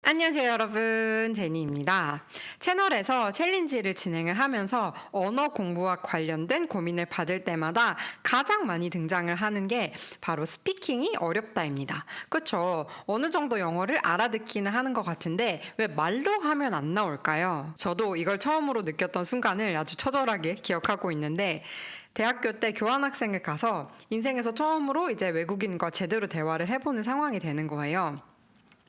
안녕하세요 여러분, 제니입니다. 채널에서 챌린지를 진행을 하면서 언어 공부와 관련된 고민을 받을 때마다 가장 많이 등장을 하는 게 바로 스피킹이 어렵다입니다. 그쵸? 어느 정도 영어를 알아듣기는 하는 것 같은데 왜 말로 하면 안 나올까요? 저도 이걸 처음으로 느꼈던 순간을 아주 처절하게 기억하고 있는데, 대학교 때 교환학생을 가서 인생에서 처음으로 이제 외국인과 제대로 대화를 해보는 상황이 되는 거예요.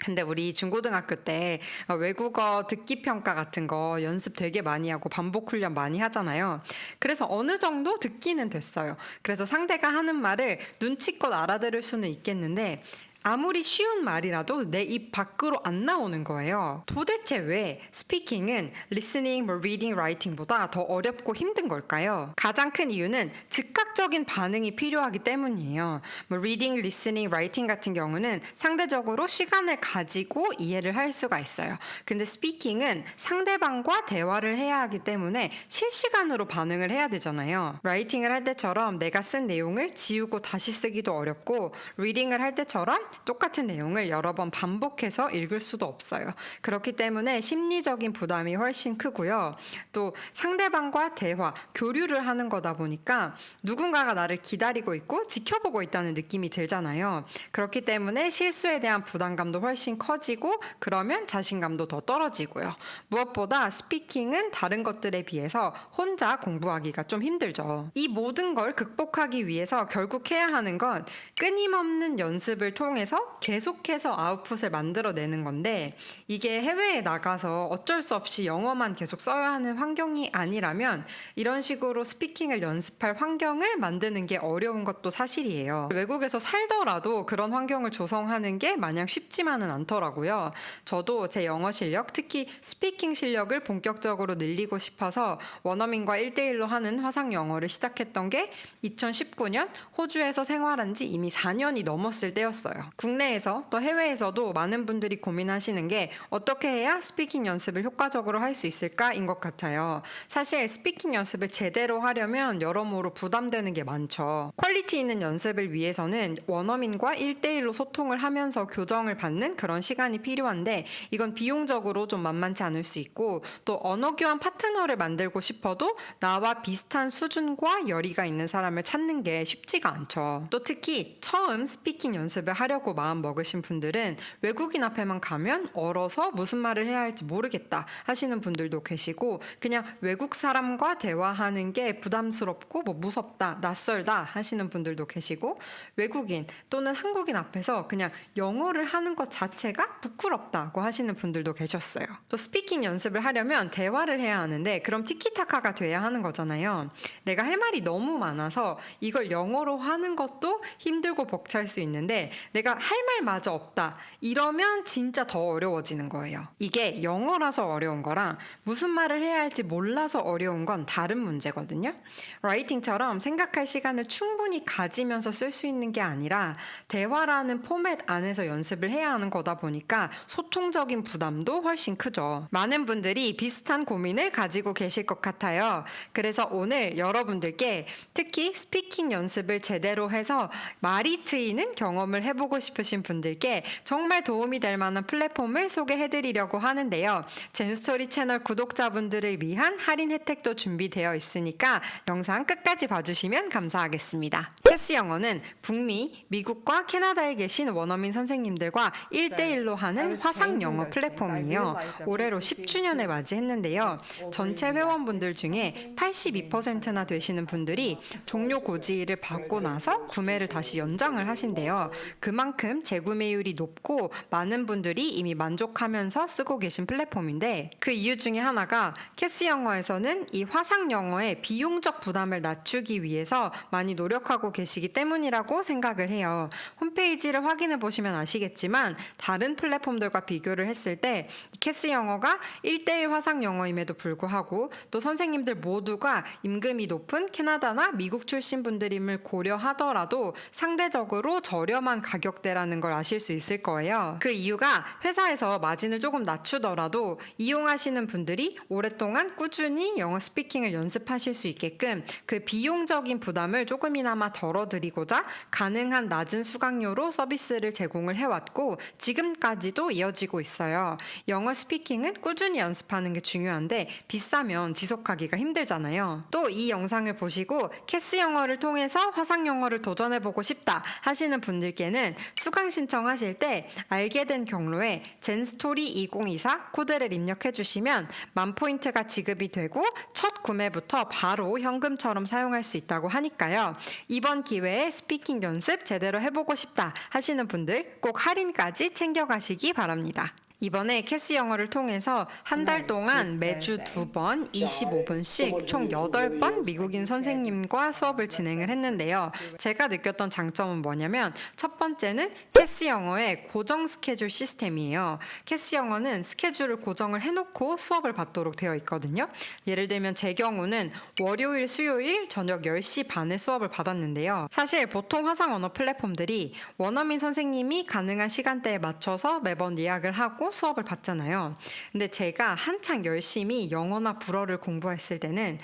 근데 우리 중고등학교 때 외국어 듣기 평가 같은 거 연습 되게 많이 하고 반복 훈련 많이 하잖아요. 그래서 어느 정도 듣기는 됐어요. 그래서 상대가 하는 말을 눈치껏 알아들을 수는 있겠는데 아무리 쉬운 말이라도 내 입 밖으로 안 나오는 거예요. 도대체 왜 스피킹은 listening, reading, writing보다 더 어렵고 힘든 걸까요? 가장 큰 이유는 즉각적인 반응이 필요하기 때문이에요. reading, listening, writing 같은 경우는 상대적으로 시간을 가지고 이해를 할 수가 있어요. 근데 스피킹은 상대방과 대화를 해야 하기 때문에 실시간으로 반응을 해야 되잖아요. writing을 할 때처럼 내가 쓴 내용을 지우고 다시 쓰기도 어렵고, reading을 할 때처럼 똑같은 내용을 여러 번 반복해서 읽을 수도 없어요. 그렇기 때문에 심리적인 부담이 훨씬 크고요. 또 상대방과 대화, 교류를 하는 거다 보니까 누군가가 나를 기다리고 있고 지켜보고 있다는 느낌이 들잖아요. 그렇기 때문에 실수에 대한 부담감도 훨씬 커지고, 그러면 자신감도 더 떨어지고요. 무엇보다 스피킹은 다른 것들에 비해서 혼자 공부하기가 좀 힘들죠. 이 모든 걸 극복하기 위해서 결국 해야 하는 건 끊임없는 연습을 통해서 계속해서 아웃풋을 만들어내는 건데, 이게 해외에 나가서 어쩔 수 없이 영어만 계속 써야 하는 환경이 아니라면 이런 식으로 스피킹을 연습할 환경을 만드는 게 어려운 것도 사실이에요. 외국에서 살더라도 그런 환경을 조성하는 게 마냥 쉽지만은 않더라고요. 저도 제 영어 실력, 특히 스피킹 실력을 본격적으로 늘리고 싶어서 원어민과 1대1로 하는 화상 영어를 시작했던 게 2019년 호주에서 생활한 지 이미 4년이 넘었을 때였어요. 국내에서 또 해외에서도 많은 분들이 고민하시는 게 어떻게 해야 스피킹 연습을 효과적으로 할 수 있을까인 것 같아요. 사실 스피킹 연습을 제대로 하려면 여러모로 부담되는 게 많죠. 퀄리티 있는 연습을 위해서는 원어민과 1대1로 소통을 하면서 교정을 받는 그런 시간이 필요한데, 이건 비용적으로 좀 만만치 않을 수 있고, 또 언어 교환 파트너를 만들고 싶어도 나와 비슷한 수준과 열의가 있는 사람을 찾는 게 쉽지가 않죠. 또 특히 처음 스피킹 연습을 하려고 마음 먹으신 분들은 외국인 앞에만 가면 얼어서 무슨 말을 해야 할지 모르겠다 하시는 분들도 계시고, 그냥 외국 사람과 대화하는 게 부담스럽고 무섭다, 낯설다 하시는 분들도 계시고, 외국인 또는 한국인 앞에서 그냥 영어를 하는 것 자체가 부끄럽다고 하시는 분들도 계셨어요. 또 스피킹 연습을 하려면 대화를 해야 하는데, 그럼 티키타카가 돼야 하는 거잖아요. 내가 할 말이 너무 많아서 이걸 영어로 하는 것도 힘들고 벅찰 수 있는데, 내가 할 말마저 없다 이러면 진짜 더 어려워지는 거예요. 이게 영어라서 어려운 거랑 무슨 말을 해야 할지 몰라서 어려운 건 다른 문제거든요. 라이팅처럼 생각할 시간을 충분히 가지면서 쓸 수 있는 게 아니라 대화라는 포맷 안에서 연습을 해야 하는 거다 보니까 소통적인 부담도 훨씬 크죠. 많은 분들이 비슷한 고민을 가지고 계실 것 같아요. 그래서 오늘 여러분들께 특히 스피킹 연습을 제대로 해서 말이 트이는 경험을 해보고 싶으신 분들께 정말 도움이 될 만한 플랫폼을 소개해드리려고 하는데요. 젠스토리 채널 구독자분들을 위한 할인 혜택도 준비되어 있으니까 영상 끝까지 봐주시면 감사하겠습니다. 캐스 영어는 북미, 미국과 캐나다에 계신 원어민 선생님들과 1대1로 하는 화상 영어 플랫폼이에요. 올해로 10주년을 맞이했는데요. 전체 회원분들 중에 82%나 되시는 분들이 종료 고지를 받고 나서 구매를 다시 연장을 하신대요. 그만큼 재구매율이 높고 많은 분들이 이미 만족하면서 쓰고 계신 플랫폼인데, 그 이유 중에 하나가 캐스 영어에서는 이 화상 영어의 비용적 부담을 낮추기 위해서 많이 노력하고 계시기 때문이라고 생각을 해요. 홈페이지를 확인해 보시면 아시겠지만 다른 플랫폼들과 비교를 했을 때 캐스 영어가 1대1 화상 영어임에도 불구하고 또 선생님들 모두가 임금이 높은 캐나다나 미국 출신 분들임을 고려하더라도 상대적으로 저렴한 가격 가격대라는 걸 아실 수 있을 거예요. 그 이유가 회사에서 마진을 조금 낮추더라도 이용하시는 분들이 오랫동안 꾸준히 영어 스피킹을 연습하실 수 있게끔 그 비용적인 부담을 조금이나마 덜어드리고자 가능한 낮은 수강료로 서비스를 제공을 해왔고 지금까지도 이어지고 있어요. 영어 스피킹은 꾸준히 연습하는 게 중요한데 비싸면 지속하기가 힘들잖아요. 또 이 영상을 보시고 캐스 영어를 통해서 화상 영어를 도전해보고 싶다 하시는 분들께는 수강 신청하실 때 알게 된 경로에 젠스토리 2024 코드를 입력해 주시면 10,000포인트가 지급이 되고 첫 구매부터 바로 현금처럼 사용할 수 있다고 하니까요. 이번 기회에 스피킹 연습 제대로 해보고 싶다 하시는 분들 꼭 할인까지 챙겨가시기 바랍니다. 이번에 캐스 영어를 통해서 한 달 동안 매주 2번 25분씩 총 8번 미국인 선생님과 수업을 진행을 했는데요. 제가 느꼈던 장점은 뭐냐면 첫 번째는 캐스 영어의 고정 스케줄 시스템이에요. 캐스 영어는 스케줄을 고정을 해놓고 수업을 받도록 되어 있거든요. 예를 들면 제 경우는 월요일, 수요일 저녁 10시 반에 수업을 받았는데요. 사실 보통 화상 언어 플랫폼들이 원어민 선생님이 가능한 시간대에 맞춰서 매번 예약을 하고 수업을 받잖아요. 근데 제가 한창 열심히 영어나 불어를 공부했을 때는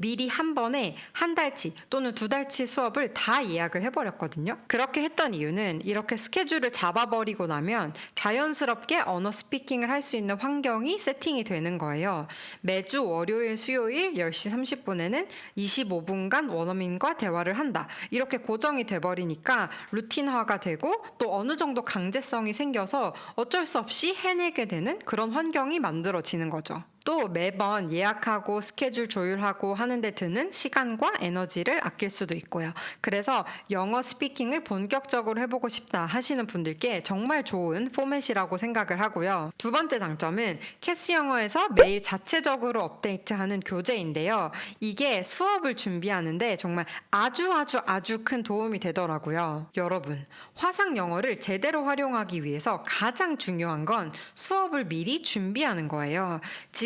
미리 한 번에 한 달치 또는 2달치 수업을 다 예약을 해버렸거든요. 그렇게 했던 이유는 이렇게 스케줄을 잡아버리고 나면 자연스럽게 언어 스피킹을 할 수 있는 환경이 세팅이 되는 거예요. 매주 월요일, 수요일 10시 30분에는 25분간 원어민과 대화를 한다. 이렇게 고정이 돼버리니까 루틴화가 되고 또 어느 정도 강제성이 생겨서 어쩔 수 없이 해내게 되는 그런 환경이 만들어지는 거죠. 또 매번 예약하고 스케줄 조율하고 하는데 드는 시간과 에너지를 아낄 수도 있고요. 그래서 영어 스피킹을 본격적으로 해보고 싶다 하시는 분들께 정말 좋은 포맷이라고 생각을 하고요. 두 번째 장점은 캐스 영어에서 매일 자체적으로 업데이트하는 교재인데요. 이게 수업을 준비하는데 정말 아주 큰 도움이 되더라고요. 여러분, 화상 영어를 제대로 활용하기 위해서 가장 중요한 건 수업을 미리 준비하는 거예요.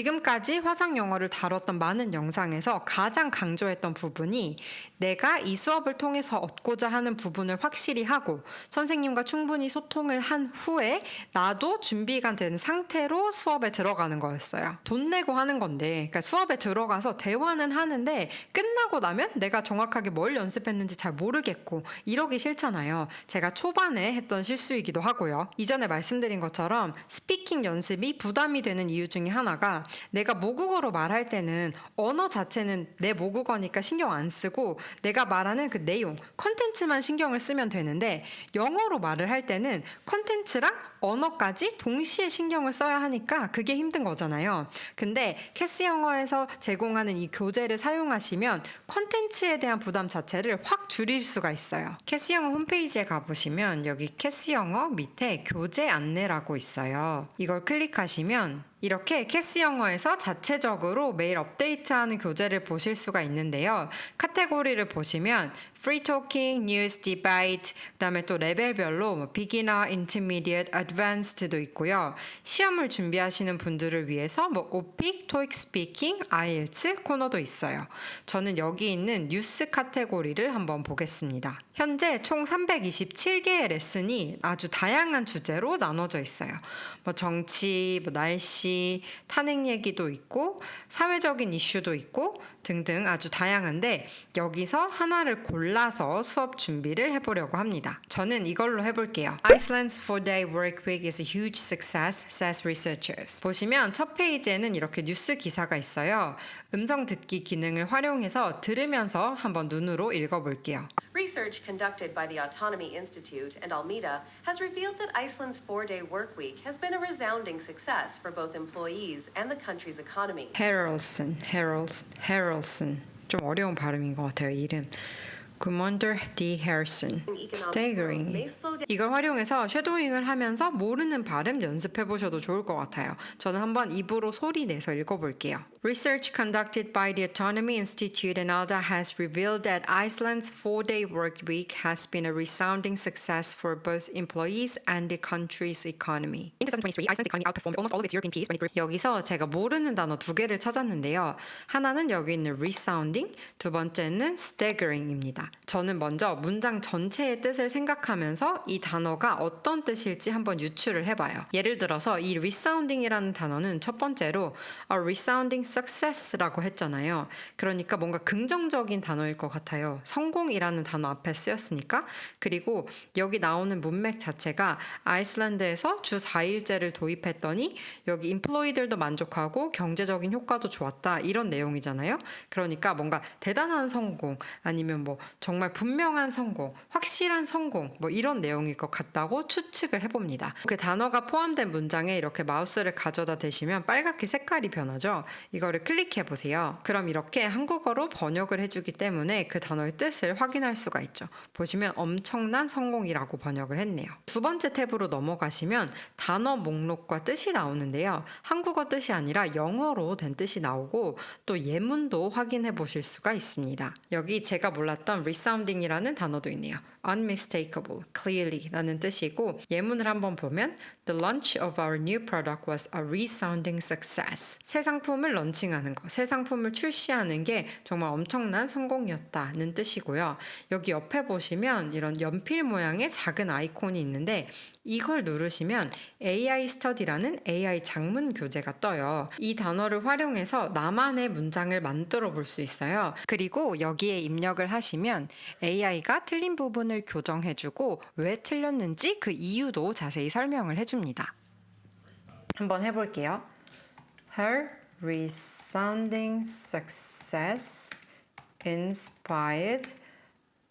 지금까지 화상 영어를 다뤘던 많은 영상에서 가장 강조했던 부분이 내가 이 수업을 통해서 얻고자 하는 부분을 확실히 하고 선생님과 충분히 소통을 한 후에 나도 준비가 된 상태로 수업에 들어가는 거였어요. 돈 내고 하는 건데 그러니까 수업에 들어가서 대화는 하는데 끝나고 나면 내가 정확하게 뭘 연습했는지 잘 모르겠고 이러기 싫잖아요. 제가 초반에 했던 실수이기도 하고요. 이전에 말씀드린 것처럼 스피킹 연습이 부담이 되는 이유 중에 하나가 내가 모국어로 말할 때는 언어 자체는 내 모국어니까 신경 안 쓰고 내가 말하는 그 내용, 컨텐츠만 신경을 쓰면 되는데 영어로 말을 할 때는 컨텐츠랑 언어까지 동시에 신경을 써야 하니까 그게 힘든 거잖아요. 근데 캐스 영어에서 제공하는 이 교재를 사용하시면 컨텐츠에 대한 부담 자체를 확 줄일 수가 있어요. 캐스 영어 홈페이지에 가보시면 여기 캐스 영어 밑에 교재 안내라고 있어요. 이걸 클릭하시면 이렇게 캐스 영어에서 자체적으로 매일 업데이트하는 교재를 보실 수가 있는데요. 카테고리를 보시면 Free Talking, News, Debate, 그다음에 또 레벨별로 Beginner, Intermediate, Advanced도 있고요. 시험을 준비하시는 분들을 위해서 오픽, 토익 스피킹, IELTS 코너도 있어요. 저는 여기 있는 뉴스 카테고리를 한번 보겠습니다. 현재 총 327개의 레슨이 아주 다양한 주제로 나눠져 있어요. 정치, 날씨, 탄핵 얘기도 있고 사회적인 이슈도 있고 등등 아주 다양한데 여기서 하나를 골라서 수업 준비를 해보려고 합니다. 저는 이걸로 해볼게요. Iceland's 4-day work week is a huge success, says researchers. 보시면 첫 페이지에는 이렇게 뉴스 기사가 있어요. 음성 듣기 기능을 활용해서 들으면서 한번 눈으로 읽어볼게요. Research conducted by the Autonomy Institute and Almeida has revealed that Iceland's 4-day work week has been a resounding success for both employees and the country's economy. Harrelson. 좀 어려운 발음인 것 같아요, 이름. Commander D. Harrison. Staggering. 이걸 활용해서 쉐도잉을 하면서 모르는 발음 연습해 보셔도 좋을 것 같아요. 저는 한번 입으로 소리 내서 읽어볼게요. Research conducted by the Autonomy Institute and ALDA has revealed that Iceland's 4-day work week has been a resounding success for both employees and the country's economy. In 2023, Iceland's economy outperformed almost all of its European peers when it grew. 여기서 제가 모르는 단어 두 개를 찾았는데요. 하나는 여기 있는 resounding, 두 번째는 staggering입니다. 저는 먼저 문장 전체의 뜻을 생각하면서 이 단어가 어떤 뜻일지 한번 유추를 해봐요. 예를 들어서 이 resounding이라는 단어는 첫 번째로 a resounding success라고 했잖아요. 그러니까 뭔가 긍정적인 단어일 것 같아요. 성공이라는 단어 앞에 쓰였으니까. 그리고 여기 나오는 문맥 자체가 아이슬란드에서 주 4일제를 도입했더니 여기 인플로이들도 만족하고 경제적인 효과도 좋았다 이런 내용이잖아요. 그러니까 뭔가 대단한 성공 아니면 뭐 정말 분명한 성공, 확실한 성공 뭐 이런 내용일 것 같다고 추측을 해봅니다. 그 단어가 포함된 문장에 이렇게 마우스를 가져다 대시면 빨갛게 색깔이 변하죠. 이거를 클릭해 보세요. 그럼 이렇게 한국어로 번역을 해주기 때문에 그 단어의 뜻을 확인할 수가 있죠. 보시면 엄청난 성공이라고 번역을 했네요. 두 번째 탭으로 넘어가시면 단어 목록과 뜻이 나오는데요. 한국어 뜻이 아니라 영어로 된 뜻이 나오고 또 예문도 확인해 보실 수가 있습니다. 여기 제가 몰랐던 resounding이라는 단어도 있네요. unmistakable, clearly 라는 뜻이고 예문을 한번 보면 The launch of our new product was a resounding success. 새 상품을 런칭하는 거, 새 상품을 출시하는 게 정말 엄청난 성공이었다는 뜻이고요. 여기 옆에 보시면 이런 연필 모양의 작은 아이콘이 있는데 이걸 누르시면 AI 스터디라는 AI 작문 교재가 떠요. 이 단어를 활용해서 나만의 문장을 만들어 볼 수 있어요. 그리고 여기에 입력을 하시면 AI가 틀린 부분을 교정해주고 왜 틀렸는지 그 이유도 자세히 설명을 해줍니다. 한번 해볼게요. Her resounding success inspired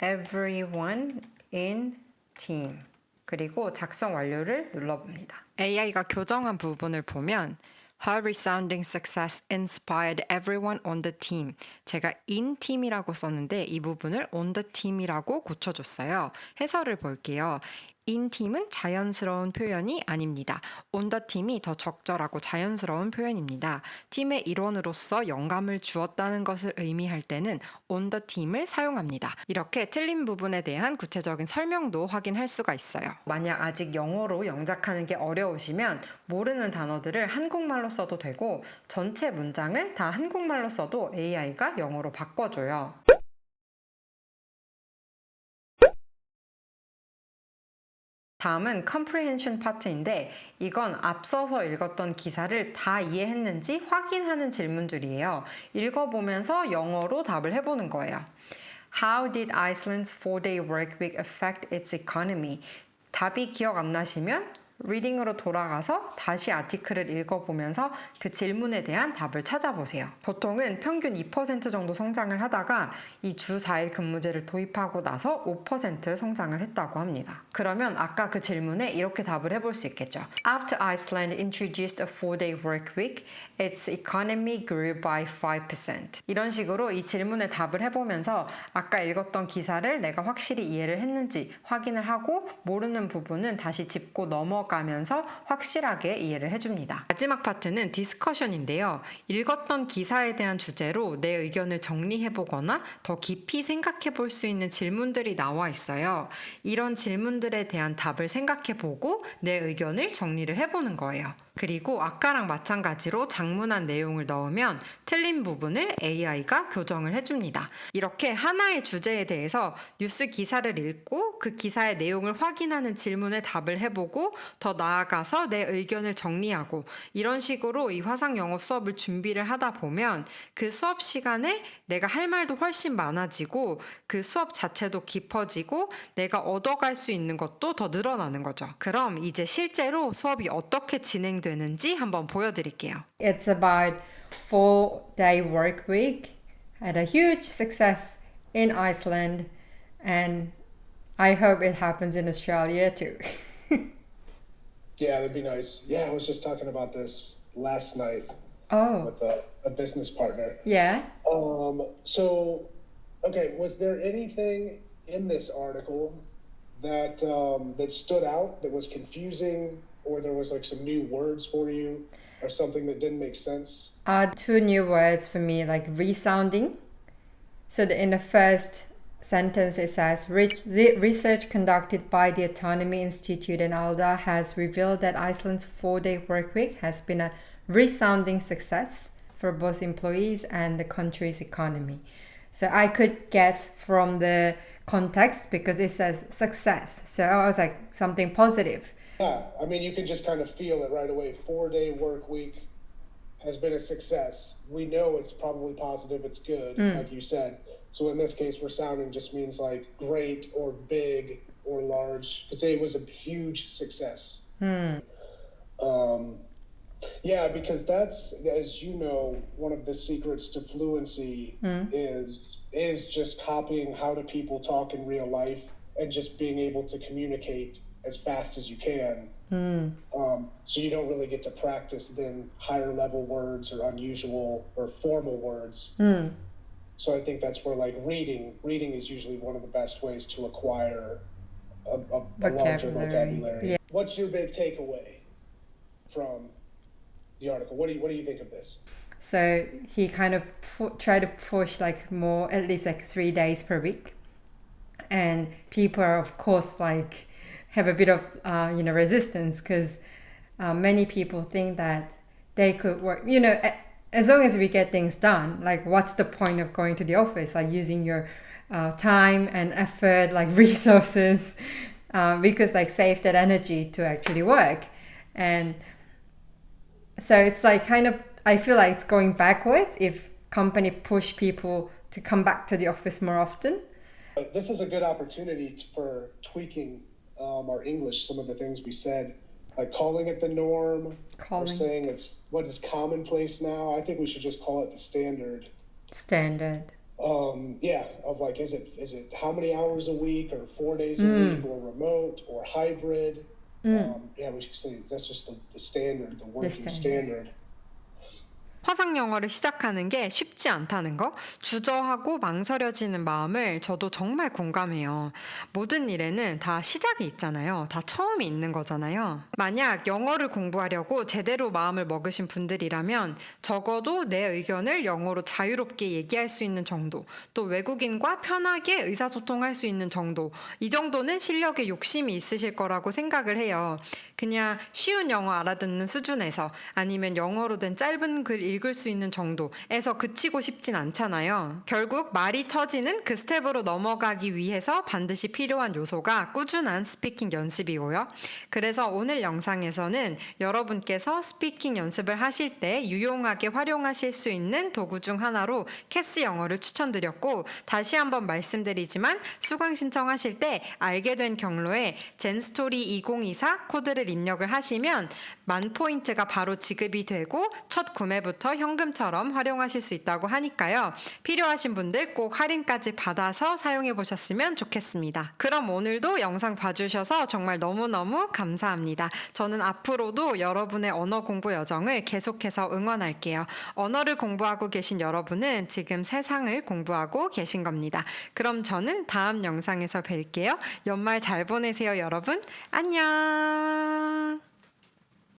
everyone in team. 그리고 작성 완료를 눌러봅니다. AI가 교정한 부분을 보면 Her resounding success inspired everyone on the team. 제가 in team이라고 썼는데 이 부분을 on the team이라고 고쳐줬어요. 해설을 볼게요. in team은 자연스러운 표현이 아닙니다. on the team이 더 적절하고 자연스러운 표현입니다. 팀의 일원으로서 영감을 주었다는 것을 의미할 때는 on the team을 사용합니다. 이렇게 틀린 부분에 대한 구체적인 설명도 확인할 수가 있어요. 만약 아직 영어로 영작하는 게 어려우시면 모르는 단어들을 한국말로 써도 되고 전체 문장을 다 한국말로 써도 AI가 영어로 바꿔줘요. 다음은 comprehension 파트인데 이건 앞서서 읽었던 기사를 다 이해했는지 확인하는 질문들이에요. 읽어보면서 영어로 답을 해보는 거예요. How did Iceland's 4-day work week affect its economy? 답이 기억 안 나시면 리딩으로 돌아가서 다시 아티클을 읽어보면서 그 질문에 대한 답을 찾아보세요. 보통은 평균 2% 정도 성장을 하다가 이 주 4일 근무제를 도입하고 나서 5% 성장을 했다고 합니다. 그러면 아까 그 질문에 이렇게 답을 해볼 수 있겠죠. After Iceland introduced a 4-day work week, its economy grew by 5%. 이런 식으로 이 질문에 답을 해보면서 아까 읽었던 기사를 내가 확실히 이해를 했는지 확인을 하고 모르는 부분은 다시 짚고 넘어가면서 확실하게 이해를 해줍니다. 마지막 파트는 디스커션인데요. 읽었던 기사에 대한 주제로 내 의견을 정리해보거나 더 깊이 생각해볼 수 있는 질문들이 나와 있어요. 이런 질문들에 대한 답을 생각해보고 내 의견을 정리를 해보는 거예요. 그리고 아까랑 마찬가지로 장문한 내용을 넣으면 틀린 부분을 AI가 교정을 해줍니다. 이렇게 하나의 주제에 대해서 뉴스 기사를 읽고 그 기사의 내용을 확인하는 질문에 답을 해보고 더 나아가서 내 의견을 정리하고 이런 식으로 이 화상 영어 수업을 준비를 하다 보면 그 수업 시간에 내가 할 말도 훨씬 많아지고 그 수업 자체도 깊어지고 내가 얻어갈 수 있는 것도 더 늘어나는 거죠. 그럼 이제 실제로 수업이 어떻게 진행되는지 한번 보여드릴게요. It's about 4-day work week, had a huge success in Iceland, and I hope it happens in Australia too. Yeah, that'd be nice. Yeah, I was just talking about this last night Oh, with a business partner. yeah. So, okay, was there anything in this article that that stood out, that was confusing, or there was like some new words for you, or something that didn't make sense? Two new words for me, like resounding. So in the first sentence it says, research conducted by the Autonomy Institute in Alda has revealed that Iceland's 4-day work week has been a resounding success for both employees and the country's economy. So I could guess from the context because it says success. So I was like something positive. Yeah, I mean, you can just kind of feel it right away. 4-day work week has been a success. We know it's probably positive, it's good, like you said. So in this case, resounding just means like great or big or large. Could say it was a huge success. Yeah, because that's, as you know, one of the secrets to fluency is just copying how do people talk in real life and just being able to communicate as fast as you can. So you don't really get to practice then higher level words or unusual or formal words. So I think that's where like reading is usually one of the best ways to acquire a larger vocabulary. Yeah. What's your big takeaway from the article? What do you think of this? So he kind of tried to push like more, at least like 3 days per week. And people are of course like have a bit of resistance because many people think that they could work, as long as we get things done, like what's the point of going to the office, like using your time and effort, like resources, because like save that energy to actually work. And so it's like kind of, I feel like it's going backwards if company push people to come back to the office more often. This is a good opportunity for tweaking our English, some of the things we said, like calling it the norm, or saying it's what is commonplace now. I think we should just call it the standard. Of like, is it how many hours a week, or 4 days a week, or remote, or hybrid? We should say that's just the standard, the working standard. 화상 영어를 시작하는 게 쉽지 않다는 거, 주저하고 망설여지는 마음을 저도 정말 공감해요. 모든 일에는 다 시작이 있잖아요. 다 처음이 있는 거잖아요. 만약 영어를 공부하려고 제대로 마음을 먹으신 분들이라면 적어도 내 의견을 영어로 자유롭게 얘기할 수 있는 정도, 또 외국인과 편하게 의사소통할 수 있는 정도, 이 정도는 실력에 욕심이 있으실 거라고 생각을 해요. 그냥 쉬운 영어 알아듣는 수준에서 아니면 영어로 된 짧은 글 읽을 수 있는 정도에서 그치고 싶진 않잖아요. 결국 말이 터지는 그 스텝으로 넘어가기 위해서 반드시 필요한 요소가 꾸준한 스피킹 연습이고요. 그래서 오늘 영상에서는 여러분께서 스피킹 연습을 하실 때 유용하게 활용하실 수 있는 도구 중 하나로 캐스 영어를 추천드렸고, 다시 한번 말씀드리지만 수강 신청하실 때 알게 된 경로에 젠스토리 2024 코드를 입력을 하시면 10,000포인트가 바로 지급이 되고 첫 구매부터 현금처럼 활용하실 수 있다고 하니까요. 필요하신 분들 꼭 할인까지 받아서 사용해 보셨으면 좋겠습니다. 그럼 오늘도 영상 봐주셔서 정말 너무너무 감사합니다. 저는 앞으로도 여러분의 언어 공부 여정을 계속해서 응원할게요. 언어를 공부하고 계신 여러분은 지금 세상을 공부하고 계신 겁니다. 그럼 저는 다음 영상에서 뵐게요. 연말 잘 보내세요, 여러분. 안녕.